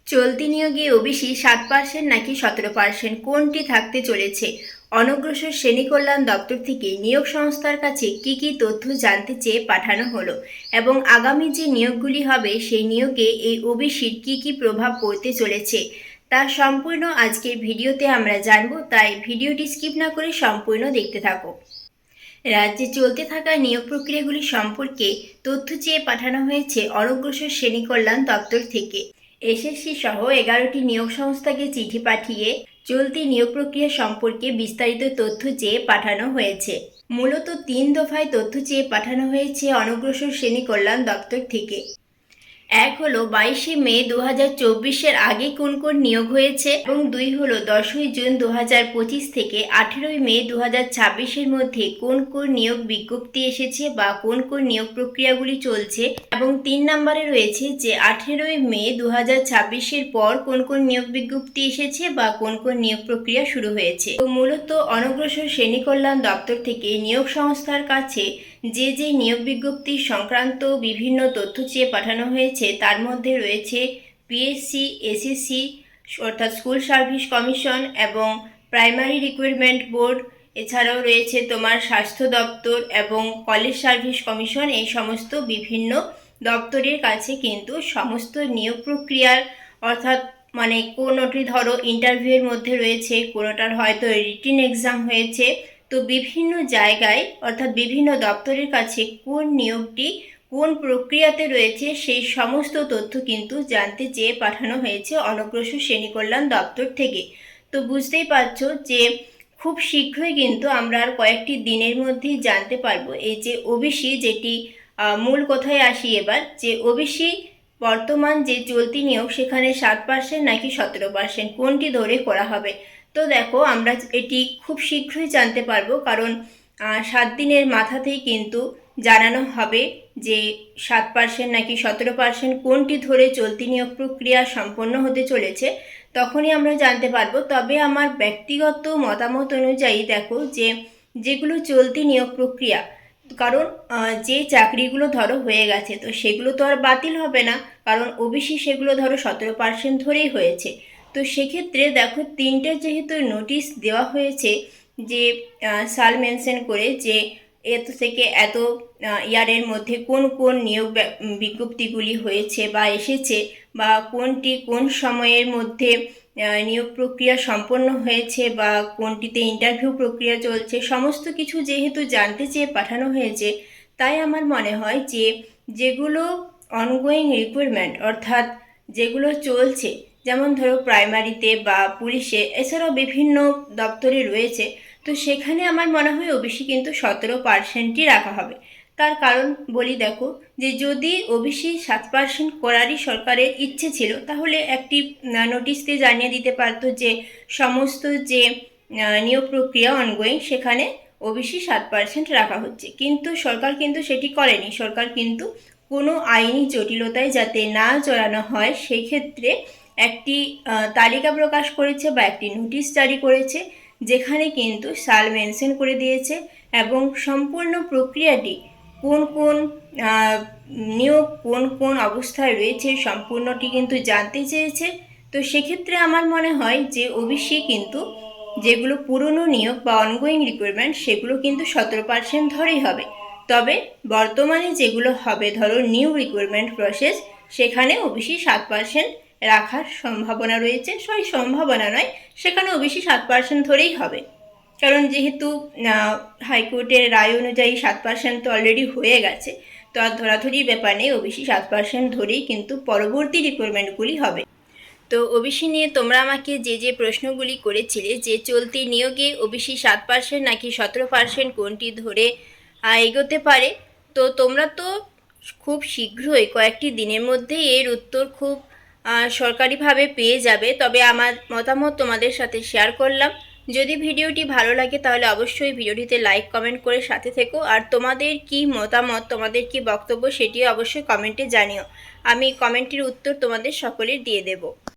চলতি নিয়োগে ওবিসি 7% নাকি 17% কোনটি থাকতে চলেছে? অনগ্রসর শ্রেণী কল্যাণ দপ্তর থেকে নিয়োগ সংস্থার কাছে কি কি তথ্য জানতে চেয়ে পাঠানো হলো এবং আগামী যে নিয়োগগুলি হবে সেই নিয়োগে এই ওবিসির কি কি প্রভাব পড়তে চলেছে তা সম্পূর্ণ আজকের ভিডিওতে আমরা জানবো, তাই ভিডিওটি স্কিপ না করে সম্পূর্ণ দেখতে থাকো। রাজ্যে চলতে থাকা নিয়োগ প্রক্রিয়াগুলি সম্পর্কে তথ্য চেয়ে পাঠানো হয়েছে অনগ্রসর শ্রেণী কল্যাণ দপ্তর থেকে। এসএসসি সহ 11টি নিয়োগ সংস্থাকে চিঠি পাঠিয়ে চলতি নিয়োগ প্রক্রিয়া সম্পর্কে বিস্তারিত তথ্য চেয়ে পাঠানো হয়েছে। মূলত 3 দফায় তথ্য চেয়ে পাঠানো হয়েছে অনগ্রসর শ্রেণী কল্যাণ দপ্তর থেকে। এক হলো 22শে মে 2024-এর আগে কোন কোন নিয়োগ হয়েছে এবং 2 হলো 10ই জুন 2025 থেকে 18ই মে 2026-এর মধ্যে কোন কোন নিয়োগ বিজ্ঞপ্তি এসেছে বা কোন কোন নিয়োগ প্রক্রিয়াগুলি চলছে, এবং 3 নম্বরে রয়েছে যে 18ই মে 2026-এর পর কোন কোন নিয়োগ বিজ্ঞপ্তি এসেছে বা কোন কোন নিয়োগ প্রক্রিয়া শুরু হয়েছে। তো মূলত অনগ্রসর শ্রেণী কল্যাণ দপ্তর থেকে নিয়োগ সংস্থার কাছে যে যে নিয়োগ বিজ্ঞপ্তি সংক্রান্ত বিভিন্ন তথ্য চেয়ে পাঠানো হয়েছে তার মধ্যে রয়েছে পিএসসি, এসএসসি অর্থাৎ স্কুল সার্ভিস কমিশন এবং প্রাইমারি রিক্রুটমেন্ট বোর্ড, এছাড়াও রয়েছে তোমার স্বাস্থ্য দপ্তর এবং কলেজ সার্ভিস কমিশন। এই সমস্ত বিভিন্ন দপ্তরের কাছে কিন্তু সমস্ত নিয়োগ প্রক্রিয়ার অর্থাৎ কোনোটি ধরো ইন্টারভিউয়ের মধ্যে রয়েছে, কোনোটার হয়তো রিটিন এক্সাম হয়েছে, তো বিভিন্ন জায়গায় অর্থাৎ বিভিন্ন দপ্তরের কাছে কোন নিয়োগটি কোন প্রক্রিয়াতে রয়েছে সেই সমস্ত তথ্য কিন্তু জানতে চেয়ে পাঠানো হয়েছে অনগ্রসর শ্রেণী কল্যাণ দপ্তর থেকে। তো বুঝতেই পারছো যে খুব শীঘ্রই কিন্তু আমরা আর কয়েকটি দিনের মধ্যেই জানতে পারবো এই যে ওবিসি, যেটি মূল কথায় আসি এবার, যে ওবিসি বর্তমান যে চলতি নিয়োগ সেখানে 7% নাকি 17% কোনটি ধরে করা হবে। তো দেখো, আমরা এটি খুব শীঘ্রই জানতে পারবো, কারণ 7 দিনের মাথাতেই কিন্তু জানানো হবে যে 7% নাকি 17% কোনটি ধরে চলতি নিয়োগ প্রক্রিয়া সম্পন্ন হতে চলেছে, তখনই আমরা জানতে পারবো। তবে আমার ব্যক্তিগত মতামত অনুযায়ী দেখো, যে যেগুলো চলতি নিয়োগ প্রক্রিয়া, কারণ যে চাকরিগুলো ধরো হয়ে গেছে তো সেগুলো তো আর বাতিল হবে না, কারণ ওবিসি সেগুলো ধরো 17% ধরেই হয়েছে। তো সেক্ষেত্রে দেখো, 3টে যেহেতু নোটিশ দেওয়া হয়েছে, যে সাল মেনশন করে যে এত থেকে এত ইয়ারের মধ্যে কোন কোন নিয়োগ বিজ্ঞপ্তিগুলি হয়েছে বা এসেছে, বা কোনটি কোন সময়ের মধ্যে নিয়োগ প্রক্রিয়া সম্পন্ন হয়েছে বা কোনটিতে ইন্টারভিউ প্রক্রিয়া চলছে, সমস্ত কিছু যেহেতু জানতে চেয়ে পাঠানো হয়েছে, তাই আমার মনে হয় যে যেগুলো অনগোয়িং রিক্রুটমেন্ট অর্থাৎ যেগুলো চলছে, যেমন ধরো প্রাইমারিতে বা পুলিশে, এছাড়াও বিভিন্ন দপ্তরে রয়েছে, তো সেখানে আমার মনে হয় ওবিসি কিন্তু 17%ই রাখা হবে। তার কারণ বলি, দেখো, যে যদি ওবিসি 7% করারই সরকারের ইচ্ছে ছিল, তাহলে একটি নোটিশ দিয়ে জানিয়ে দিতে পারতো যে সমস্ত যে নিয়োগ প্রক্রিয়া অনগোয়িং সেখানে ওবিসি 7% রাখা হচ্ছে, কিন্তু সরকার কিন্তু সেটি করেনি। সরকার কিন্তু কোনো আইনি জটিলতায় যাতে না জড়ানো হয় সেই ক্ষেত্রে একটি তালিকা প্রকাশ করেছে বা একটি নোটিশ জারি করেছে, যেখানে কিন্তু সাল মেনশন করে দিয়েছে এবং সম্পূর্ণ প্রক্রিয়াটি কোন কোন নিয়োগ কোন কোন অবস্থায় রয়েছে সম্পূর্ণটি কিন্তু জানতে চেয়েছে। তো সেক্ষেত্রে আমার মনে হয় যে ওবিসি কিন্তু যেগুলো পুরনো নিয়োগ বা অনগোয়িং রিক্রুটমেন্ট সেগুলো কিন্তু 17% ধরেই হবে। তবে বর্তমানে যেগুলো হবে ধরো নিউ রিক্রুটমেন্ট প্রসেস, সেখানে ওবিসি 7% রাখার সম্ভাবনা রয়েছে। সম্ভাবনা নয়, সেখানে ওবিসি 7% ধরেই হবে, কারণ যেহেতু হাইকোর্টের রায় অনুযায়ী 7% তো অলরেডি হয়ে গেছে, তো আর ধরাধরির ব্যাপার নেই, ওবিসি 7% ধরেই কিন্তু পরবর্তী রিক্রুটমেন্টগুলি হবে। তো ওবিসি নিয়ে তোমরা আমাকে যে যে প্রশ্নগুলি করেছিলে, যে চলতি নিয়োগে ওবিসি 7% নাকি 17% কোনটি ধরে এগোতে পারে, তো তোমরা তো খুব শীঘ্রই কয়েকটি দিনের মধ্যেই এর উত্তর খুব সরকারিভাবে পেয়ে যাবে। তবে আমার মতামত তোমাদের সাথে শেয়ার করলাম। যদি ভিডিওটি ভালো লাগে তাহলে অবশ্যই ভিডিওটিতে লাইক কমেন্ট করে সাথে থেকো, আর তোমাদের কি মতামত, তোমাদের কি বক্তব্য সেটিও অবশ্যই কমেন্টে জানিও। আমি কমেন্টের উত্তর তোমাদের সকলের দিয়ে দেব।